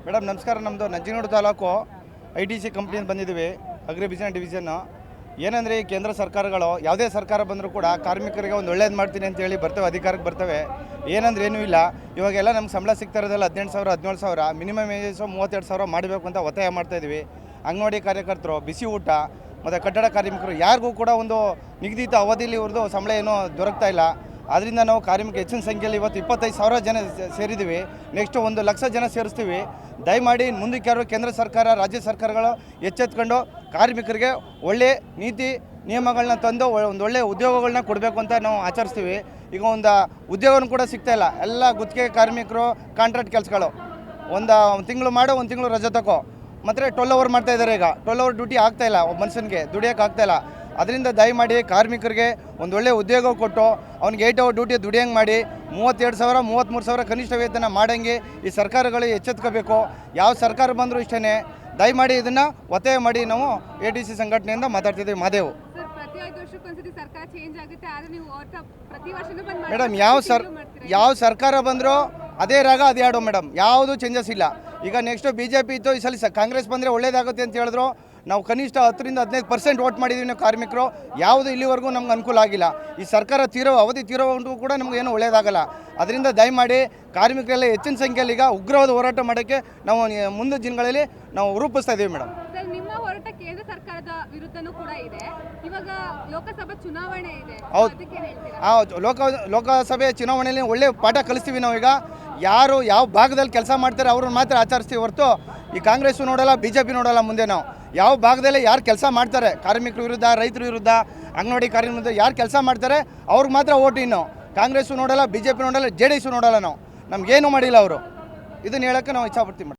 Madam ನಮಸ್ಕಾರ. ನಮ್ಮದು Nanjangud taluk ITC ಕಂಪ್ನಿಯಿಂದ ಬಂದಿದ್ದೀವಿ, ಅಗ್ರಿ ಬಿಸಿನೆಸ್ ಡಿವಿಷನ್ನು. ಏನಂದರೆ ಈ ಕೇಂದ್ರ ಸರ್ಕಾರಗಳು ಯಾವುದೇ ಸರ್ಕಾರ ಬಂದರೂ ಕೂಡ ಕಾರ್ಮಿಕರಿಗೆ ಒಂದು ಒಳ್ಳೇದು ಮಾಡ್ತೀನಿ ಅಂತೇಳಿ ಬರ್ತವೆ, ಅಧಿಕಾರಕ್ಕೆ ಬರ್ತವೆ. ಏನಂದ್ರೆ ಏನೂ ಇಲ್ಲ. ಇವಾಗೆಲ್ಲ ನಮ್ಗೆ ಸಂಬಳ ಸಿಗ್ತಾ ಇರೋದಲ್ಲ 18,000 17,000, ಮಿನಿಮಮ್ ವೇಜಸ್ 32,000 ಮಾಡಬೇಕು ಅಂತ ಒತ್ತಾಯ ಮಾಡ್ತಾಯಿದ್ವಿ. ಅಂಗನವಾಡಿ ಕಾರ್ಯಕರ್ತರು, ಬಿಸಿ ಊಟ ಮತ್ತು ಕಟ್ಟಡ ಕಾರ್ಮಿಕರು ಯಾರಿಗೂ ಕೂಡ ಒಂದು ನಿಗದಿತ ಅವಧಿಯಲ್ಲಿ ಇವ್ರದ್ದು ಸಂಬಳ ಏನೂ ದೊರಕ್ತಾ ಇಲ್ಲ. ಆದ್ದರಿಂದ ನಾವು ಕಾರ್ಮಿಕ ಹೆಚ್ಚಿನ ಸಂಖ್ಯೆಯಲ್ಲಿ ಇವತ್ತು 25,000 ಜನ ಸೇರಿದ್ದೀವಿ. ನೆಕ್ಸ್ಟ್ 1,00,000 ಜನ ಸೇರಿಸ್ತೀವಿ. ದಯಮಾಡಿ ಮುಂದಕ್ಕೆ ಯಾರು ಕೇಂದ್ರ ಸರ್ಕಾರ, ರಾಜ್ಯ ಸರ್ಕಾರಗಳು ಎಚ್ಚೆತ್ಕೊಂಡು ಕಾರ್ಮಿಕರಿಗೆ ಒಳ್ಳೆ ನೀತಿ ನಿಯಮಗಳನ್ನ ತಂದು ಒಂದು ಒಳ್ಳೆ ಉದ್ಯೋಗಗಳನ್ನ ಕೊಡಬೇಕು ಅಂತ ನಾವು ಆಚರಿಸ್ತೀವಿ. ಈಗ ಒಂದು ಉದ್ಯೋಗನೂ ಕೂಡ ಸಿಗ್ತಾಯಿಲ್ಲ. ಎಲ್ಲ ಗುತ್ತಿಗೆ ಕಾರ್ಮಿಕರು, ಕಾಂಟ್ರಾಕ್ಟ್ ಕೆಲಸಗಳು, ಒಂದು ತಿಂಗಳು ಮಾಡೋ, ಒಂದು ತಿಂಗಳು ರಜೆ ತಗೋ, ಮತ್ತು 12 ಅವರ್ ಮಾಡ್ತಾಯಿದ್ದಾರೆ. ಈಗ 12 ಅವರ್ ಡ್ಯೂಟಿ ಆಗ್ತಾಯಿಲ್ಲ, ಒಬ್ಬ ಮನುಷ್ಯನಿಗೆ ದುಡಿಯೋಕೆ ಆಗ್ತಾಯಿಲ್ಲ. ಅದರಿಂದ ದಯಮಾಡಿ ಕಾರ್ಮಿಕರಿಗೆ ಒಂದು ಒಳ್ಳೆ ಉದ್ಯೋಗ ಕೊಟ್ಟು ಅವ್ನಿಗೆ 8 ಅವರ್ ಡ್ಯೂಟಿ ದುಡಿಯಂಗೆ ಮಾಡಿ 32,000 33,000 ಕನಿಷ್ಠ ವೇತನ ಮಾಡಂಗೆ ಈ ಸರ್ಕಾರಗಳು ಎಚ್ಚೆತ್ಕೋಬೇಕು. ಯಾವ ಸರ್ಕಾರ ಬಂದರೂ ಇಷ್ಟೇ. ದಯಮಾಡಿ ಇದನ್ನು ಒತ್ತಾಯ ಮಾಡಿ ನಾವು ATC ಸಂಘಟನೆಯಿಂದ ಮಾತಾಡ್ತಿದ್ದೀವಿ. ಮಾದೇವು ಮೇಡಮ್, ಯಾವ ಸರ್ಕಾರ ಬಂದರೂ ಅದೇ ರಾಗ ಅದೇ ಹಾಡು ಮೇಡಮ್, ಯಾವುದು ಚೇಂಜಸ್ ಇಲ್ಲ. ಈಗ ನೆಕ್ಸ್ಟು BJP ಇತ್ತು, ಈ ಸಲ ಕಾಂಗ್ರೆಸ್ ಬಂದರೆ ಒಳ್ಳೇದಾಗುತ್ತೆ ಅಂತ ಹೇಳಿದ್ರು. ನಾವು ಕನಿಷ್ಠ 10ರಿಂದ 15% ವೋಟ್ ಮಾಡಿದ್ದೀವಿ ನಾವು ಕಾರ್ಮಿಕರು. ಯಾವುದು ಇಲ್ಲಿವರೆಗೂ ನಮ್ಗೆ ಅನುಕೂಲ ಆಗಿಲ್ಲ. ಈ ಸರ್ಕಾರ ಅವಧಿ ತೀರೋವರೆಗೂ ಕೂಡ ನಮ್ಗೆ ಏನೂ ಒಳ್ಳೇದಾಗಲ್ಲ. ಅದರಿಂದ ದಯಮಾಡಿ ಕಾರ್ಮಿಕರೆಲ್ಲ ಹೆಚ್ಚಿನ ಸಂಖ್ಯೆಯಲ್ಲಿ ಈಗ ಉಗ್ರವಾದ ಹೋರಾಟ ಮಾಡೋಕ್ಕೆ ನಾವು ಮುಂದಿನ ದಿನಗಳಲ್ಲಿ ನಾವು ರೂಪಿಸ್ತಾ ಇದ್ದೀವಿ ಮೇಡಮ್. ನಿಮ್ಮ ಹೋರಾಟ ಕೇಂದ್ರ ಸರ್ಕಾರದ ವಿರುದ್ಧನೂ ಕೂಡ ಇದೆ. ಇವಾಗ ಲೋಕಸಭಾ ಚುನಾವಣೆ ಇದೆ. ಹೌದು, ಲೋಕಸಭೆ ಚುನಾವಣೆಯಲ್ಲಿ ಒಳ್ಳೆ ಪಾಠ ಕಲಿಸ್ತೀವಿ ನಾವೀಗ. ಯಾರು ಯಾವ ಭಾಗದಲ್ಲಿ ಕೆಲಸ ಮಾಡ್ತಾರೆ ಅವ್ರನ್ನ ಮಾತ್ರ ಆಚರಿಸ್ತೀವಿ ಹೊರತು ಈ ಕಾಂಗ್ರೆಸ್ಸು ನೋಡಲ್ಲ, BJP ನೋಡಲ್ಲ. ಮುಂದೆ ನಾವು ಯಾವ ಭಾಗದಲ್ಲಿ ಯಾರು ಕೆಲಸ ಮಾಡ್ತಾರೆ, ಕಾರ್ಮಿಕರ ವಿರುದ್ಧ, ರೈತರ ವಿರುದ್ಧ, ಅಂಗನವಾಡಿ ಕಾರ್ಮಿಕರ ಯಾರು ಕೆಲಸ ಮಾಡ್ತಾರೆ ಅವ್ರಿಗೆ ಮಾತ್ರ ಓಟ್. ಇನ್ನು ಕಾಂಗ್ರೆಸ್ಸು ನೋಡಲ್ಲ, BJP ನೋಡಲ್ಲ, JDS ನೋಡಲ್ಲ. ನಾವು ನಮಗೇನು ಮಾಡಿಲ್ಲ ಅವರು. ಇದನ್ನು ಹೇಳೋಕ್ಕೆ ನಾವು ಇಚ್ಛಾಪಡ್ತೀವಿ ಮೇಡಮ್.